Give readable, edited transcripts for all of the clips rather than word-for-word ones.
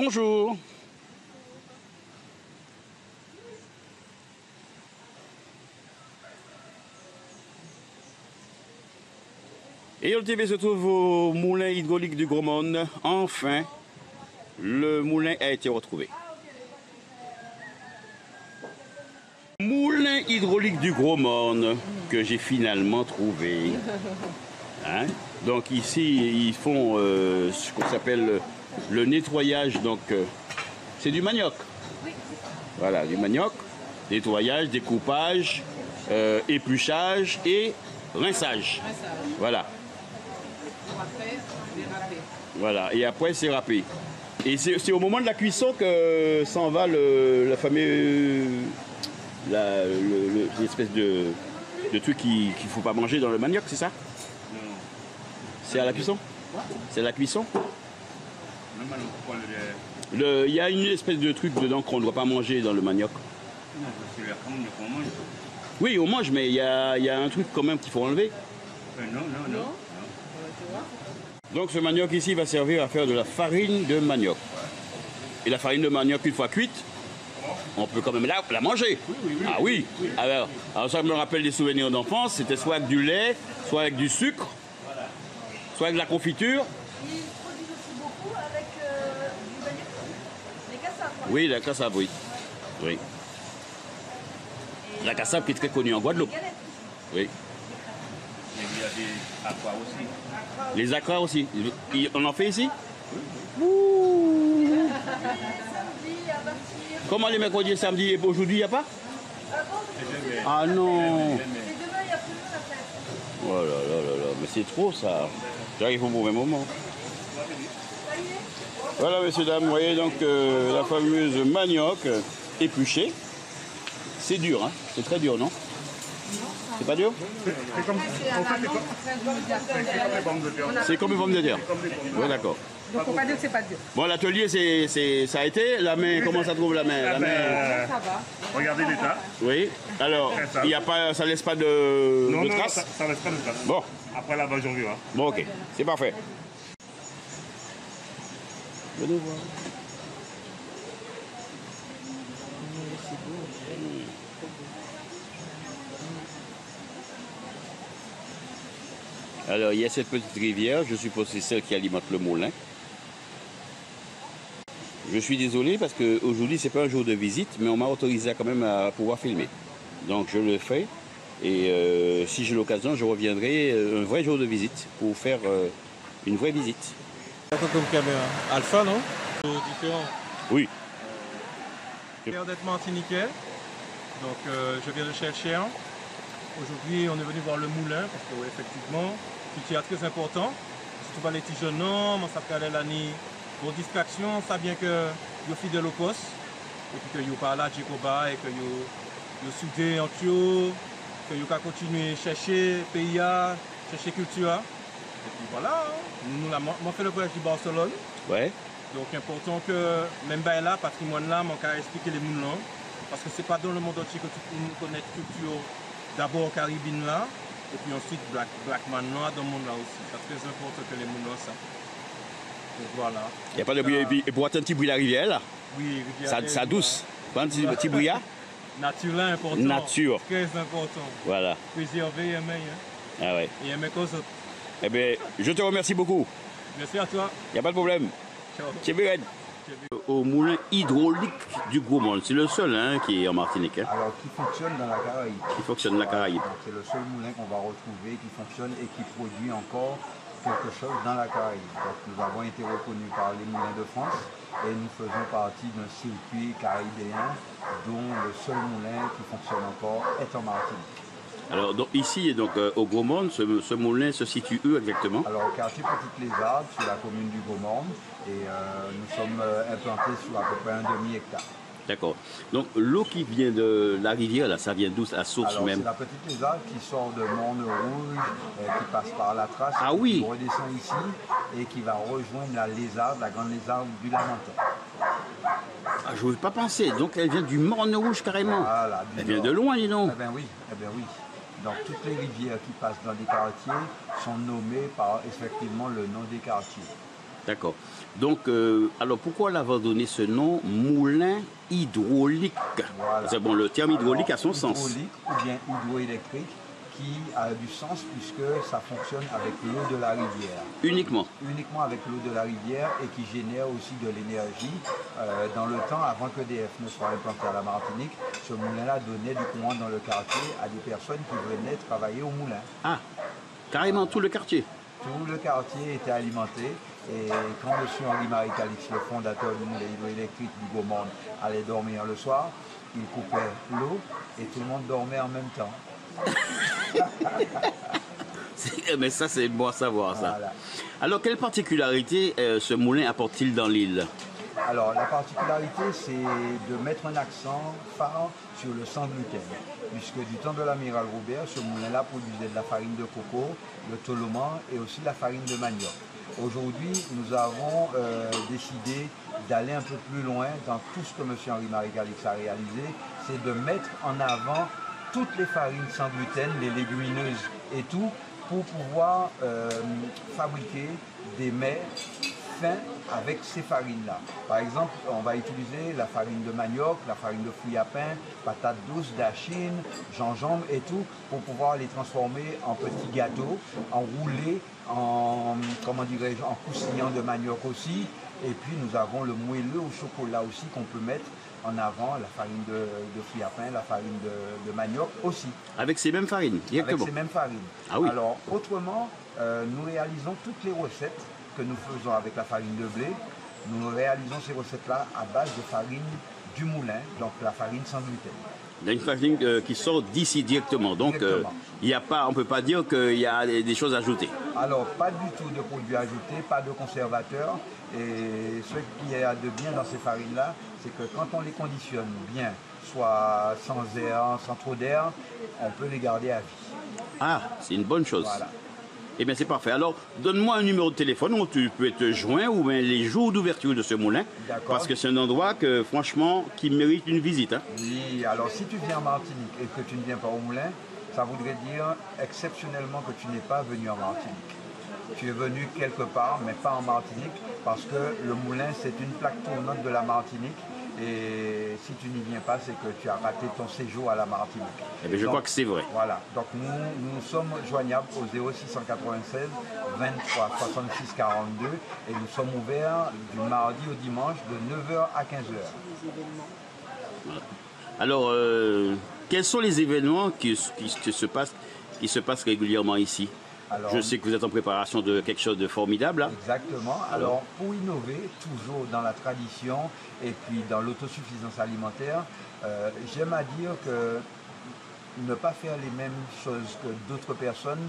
Bonjour. Et LTV se trouve au moulin hydraulique du Gros Monde. Enfin, le moulin a été retrouvé. Moulin hydraulique du Gros Monde que j'ai finalement trouvé. Hein? Donc ici, ils font ce qu'on s'appelle le nettoyage. Donc, c'est du manioc. Oui. Voilà, du manioc. Nettoyage, découpage, épluchage et rinçage. Voilà. Voilà, et après c'est râpé. Et c'est au moment de la cuisson que s'en va la fameuse l'espèce de truc qu'il ne faut pas manger dans le manioc, c'est ça? Non. C'est à la cuisson? C'est à la cuisson? Non, Il y a une espèce de truc dedans qu'on ne doit pas manger dans le manioc. non, c'est la commune qu'on mange. Oui, on mange, mais il y a un truc quand même qu'il faut enlever. Non. Donc ce manioc ici va servir à faire de la farine de manioc. Et la farine de manioc, une fois cuite, on peut quand même la manger. Oui. Ah oui. Alors ça me rappelle des souvenirs d'enfance. C'était soit avec du lait, soit avec du sucre, soit avec de la confiture. Ils produisent aussi beaucoup avec du manioc, les cassaves. Oui, la cassave, oui. Oui. La cassave qui est très connue en Guadeloupe. Oui. Et il y a des aquas aussi. Les acras aussi. On en fait ici? Samedi, à partir. Comment les mercredis et samedis? Et aujourd'hui, il n'y a pas? Ah non. Et demain, il y a plus de la fête. Oh là là là là, mais c'est trop ça. J'arrive au mauvais moment. Ça y est. Voilà, messieurs, dames, vous voyez donc la fameuse manioc épluchée. C'est dur, hein? C'est très dur, non? C'est pas dur? C'est comme, en fait, les pommes de terre. C'est comme une pomme de terre. Oui, d'accord. Donc on va dire que c'est pas dur. Bon, l'atelier, ça a été. La main, comment ça trouve la main? La main. Ça va. Regardez l'état. Oui. Alors, il y a pas, ça laisse pas de Non, traces? ça laisse pas de traces. Bon, Après là-bas, j'en verrai. bon, ok. C'est parfait. Venez voir. Alors, il y a cette petite rivière, je suppose que c'est celle qui alimente le moulin. Je suis désolé parce qu'aujourd'hui, ce n'est pas un jour de visite, mais on m'a autorisé quand même à pouvoir filmer. Donc, je le fais. Et si j'ai l'occasion, je reviendrai un vrai jour de visite pour faire une vraie visite. Comme caméra. Alpha, non? Différent. Oui. Fier d'être martiniquais. Donc, je viens de chercher un. Aujourd'hui, on est venu voir le moulin parce que, oui, effectivement, c'est très important. Surtout pour les petits jeunes hommes, ça fait l'année pour distraction, ça vient que vous fidèle au poste et puis que vous parlez à Jacoba et que vous soudez en tuyau, que vous continuez à chercher pays, chercher culture. Et puis voilà, nous avons fait le voyage de Barcelone. Ouais. Donc important que même là, patrimoine là, on peut expliquer les moulins parce que c'est pas dans le monde entier que tu connais la culture. D'abord caribine là, et puis ensuite Blackman là, dans le monde là aussi. C'est très important que les mondes là ça. Donc voilà. Il n'y a pas de bruit. Et pour attendre un petit bruit la rivière là? Oui, rivière. Ça douce. Pas un petit bruit là? Nature là, important. Nature. Très important. Voilà. Préserver et aimer. Hein. Ah ouais. Et aimer cause. Eh bien, je te remercie beaucoup. Merci à toi. Il n'y a pas de problème. Ciao. Tchébéred. Au moulin hydraulique du Gros Monde. C'est le seul hein, qui est en Martinique. Hein, Alors, qui fonctionne dans la Caraïbe. qui fonctionne la Caraïbe. Donc, c'est le seul moulin qu'on va retrouver qui fonctionne et qui produit encore quelque chose dans la Caraïbe. Donc, nous avons été reconnus par les moulins de France et nous faisons partie d'un circuit caribéen dont le seul moulin qui fonctionne encore est en Martinique. Alors donc, ici, donc, au Gros Monde, ce moulin se situe où exactement? Alors, au quartier Petite Lézarde, sur la commune du Gros Monde, et nous sommes implantés sur à peu près un demi-hectare. D'accord. Donc l'eau qui vient de la rivière, là, ça vient d'où? La source Alors, même? c'est la Petite Lézarde qui sort de Morne-Rouge, qui passe par la Trace, Ah oui. qui redescend ici et qui va rejoindre la Lézarde, la grande Lézarde du Lamentin. Ah, je ne veux pas penser. Donc elle vient du Morne-Rouge carrément. Voilà, Elle vient de loin, dis donc. Eh bien oui, Donc toutes les rivières qui passent dans des quartiers sont nommées par effectivement le nom des quartiers. D'accord. Donc, alors pourquoi l'avoir donné ce nom moulin hydraulique? Voilà. C'est bon, le terme hydraulique a son sens. Hydraulique ou bien hydroélectrique qui a du sens puisque ça fonctionne avec l'eau de la rivière. Uniquement. Uniquement avec l'eau de la rivière et qui génère aussi de l'énergie. Dans le temps, avant que DF ne soit implanté à la Martinique, ce moulin-là donnait du courant dans le quartier à des personnes qui venaient travailler au moulin. Ah, carrément tout le quartier. Tout le quartier était alimenté et quand M. Henri-Marie Calix, le fondateur du moulin hydroélectrique du Gaumont, allait dormir le soir, il coupait l'eau et tout le monde dormait en même temps. Mais ça, c'est bon à savoir, ça. Voilà. Alors, quelle particularité ce moulin apporte-t-il dans l'île? Alors, la particularité, c'est de mettre un accent phare sur le sans gluten, puisque du temps de l'amiral Robert, ce moulin-là produisait de la farine de coco, le toloman et aussi la farine de manioc. Aujourd'hui, nous avons décidé d'aller un peu plus loin dans tout ce que M. Henri-Marie Calix a réalisé, c'est de mettre en avant toutes les farines sans gluten, les légumineuses et tout, pour pouvoir fabriquer des mets fins avec ces farines-là. Par exemple, on va utiliser la farine de manioc, la farine de fruits à pain, patates douces, dachine, gingembre et tout, pour pouvoir les transformer en petits gâteaux, en roulés, en, comment dirais-je, en croustillant de manioc aussi. Et puis nous avons le moelleux au chocolat aussi qu'on peut mettre en avant, la farine de fruits à pain, la farine de manioc aussi. Avec ces mêmes farines, directement. Avec ces mêmes farines. Ah oui. Alors autrement, nous réalisons toutes les recettes que nous faisons avec la farine de blé. Nous réalisons ces recettes-là à base de farine du moulin, donc la farine sans gluten. Il y a une farine qui sort d'ici directement. Donc, Directement. il y a pas, on ne peut pas dire qu'il y a des choses ajoutées. Alors, pas du tout de produits ajoutés, pas de conservateurs. Et ce qu'il y a de bien dans ces farines-là, c'est que quand on les conditionne bien, soit sans air, sans trop d'air, on peut les garder à vie. Ah, c'est une bonne chose. Voilà. Eh bien, c'est parfait. Alors, donne-moi un numéro de téléphone où tu peux te joindre ou bien les jours d'ouverture de ce moulin. D'accord. Parce que c'est un endroit que, franchement, qui mérite une visite. Hein. Oui, alors si tu viens en Martinique et que tu ne viens pas au moulin, ça voudrait dire exceptionnellement que tu n'es pas venu en Martinique. Tu es venu quelque part, mais pas en Martinique, parce que le moulin, c'est une plaque tournante de la Martinique. Et si tu n'y viens pas, c'est que tu as raté ton séjour à la Martinique. Eh bien, je crois que c'est vrai. Voilà, donc nous sommes joignables au 0696 23 66 42 et nous sommes ouverts du mardi au dimanche de 9h à 15h. Alors, quels sont les événements qui se passent régulièrement ici? Alors, Je sais que vous êtes en préparation de quelque chose de formidable. Là. Exactement. Alors, pour innover, toujours dans la tradition et puis dans l'autosuffisance alimentaire, j'aime à dire que ne pas faire les mêmes choses que d'autres personnes,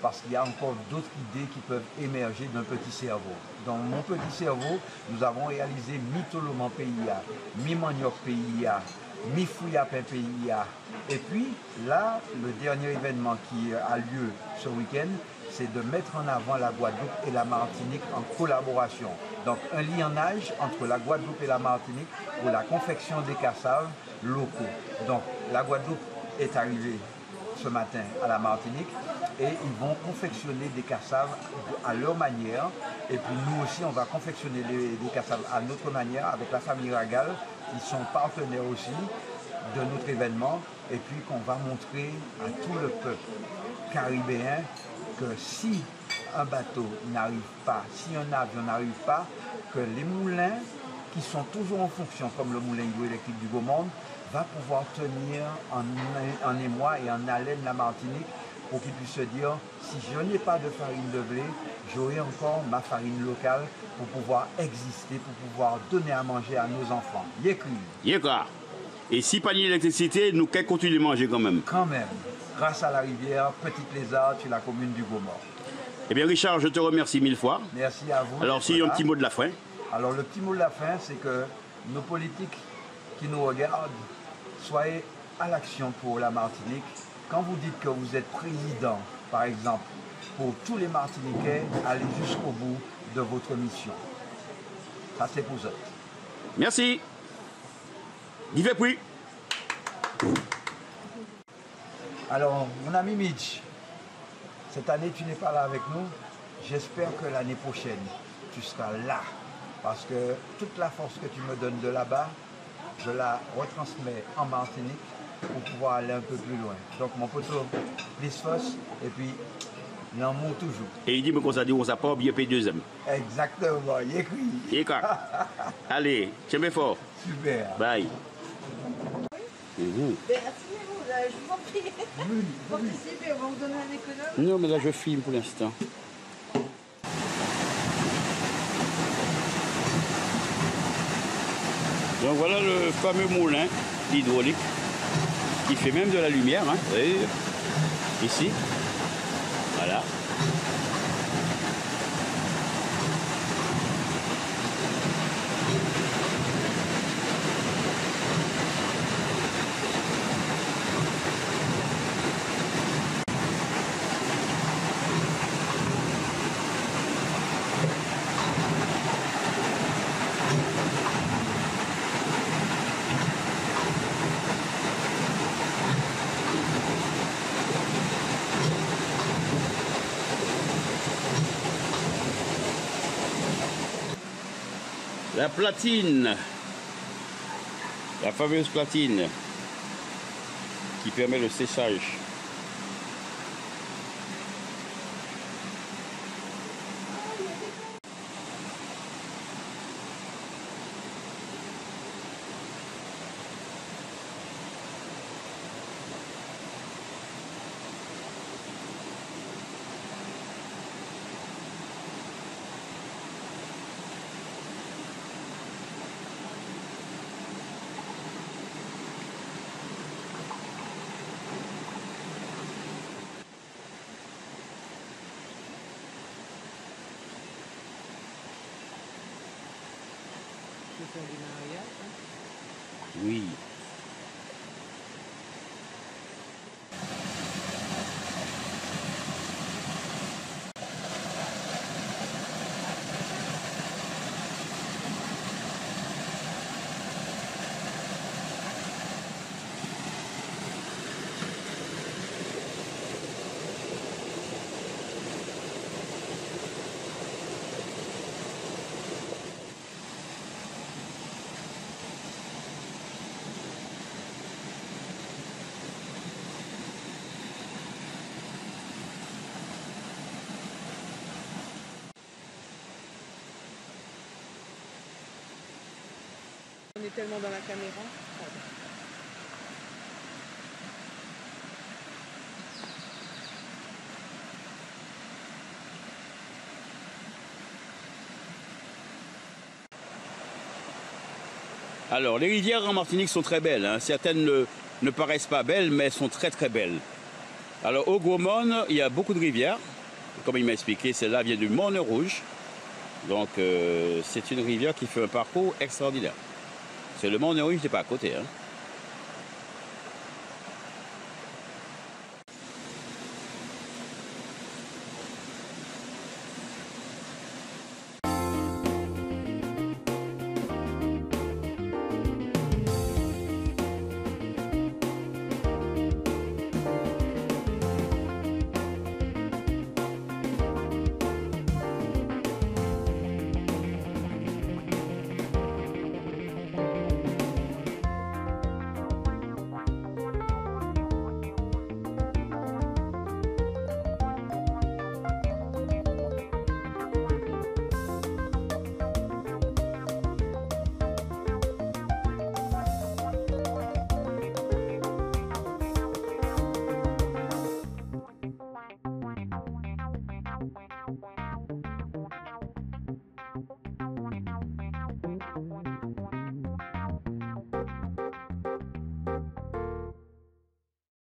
parce qu'il y a encore d'autres idées qui peuvent émerger d'un petit cerveau. Dans mon petit cerveau, nous avons réalisé mi-toloman PIA, mi-manioc PIA, mi-fruits à pain PIA. Et puis là, le dernier événement qui a lieu ce week-end, c'est de mettre en avant la Guadeloupe et la Martinique en collaboration. Donc un lionnage entre la Guadeloupe et la Martinique pour la confection des cassaves locaux. Donc la Guadeloupe est arrivée ce matin à la Martinique et ils vont confectionner des cassaves à leur manière. Et puis nous aussi, on va confectionner des cassaves à notre manière avec la famille Ragal, qui sont partenaires aussi de notre événement. Et puis qu'on va montrer à tout le peuple caribéen que si un bateau n'arrive pas, si un avion n'arrive pas, que les moulins qui sont toujours en fonction, comme le moulin hydroélectrique du Gaumont, va pouvoir tenir en émoi et en haleine la Martinique pour qu'il puisse se dire, si je n'ai pas de farine de blé, j'aurai encore ma farine locale pour pouvoir exister, pour pouvoir donner à manger à nos enfants. Yékri. Yékra. Et si pas d'électricité, nous qu'à continuer de manger quand même. Quand même, grâce à la rivière Petite Lézard sur la commune du Gaumont. Eh bien Richard, je te remercie mille fois. Merci à vous. Alors si un petit mot de la fin. Alors le petit mot de la fin, c'est que nos politiques qui nous regardent, soyez à l'action pour la Martinique. Quand vous dites que vous êtes président, par exemple, pour tous les Martiniquais, allez jusqu'au bout de votre mission. Ça, c'est pour ça. Merci. Vive puis. Alors, mon ami Mitch, cette année, tu n'es pas là avec nous. J'espère que l'année prochaine, tu seras là. Parce que toute la force que tu me donnes de là-bas, je la retransmets en Martinique pour pouvoir aller un peu plus loin. Donc mon poteau, plus force, et puis l'amour toujours. Et il dit, mais qu'on s'est dit, on s'est pas bien payé 2 hommes. Exactement, il écrit. Et quoi? Allez, tiens bien fort. Super. Bye. Mhm. Ben, asseyez-vous, là, je vous en prie. Participez, on va vous donner un économe. Non, mais là, je filme pour l'instant. Donc voilà le fameux moulin hydraulique qui fait même de la lumière, hein, vous voyez, ici. Voilà. La platine, la fameuse platine qui permet le séchage. Oui. On est tellement dans la caméra. Pardon. Alors, les rivières en Martinique sont très belles, hein. Certaines ne paraissent pas belles, mais elles sont très très belles. Alors, au Gros-Morne, il y a beaucoup de rivières. Comme il m'a expliqué, celle-là vient du Morne Rouge. Donc, c'est une rivière qui fait un parcours extraordinaire. C'est le Morne Rouge, c'est pas à côté, hein.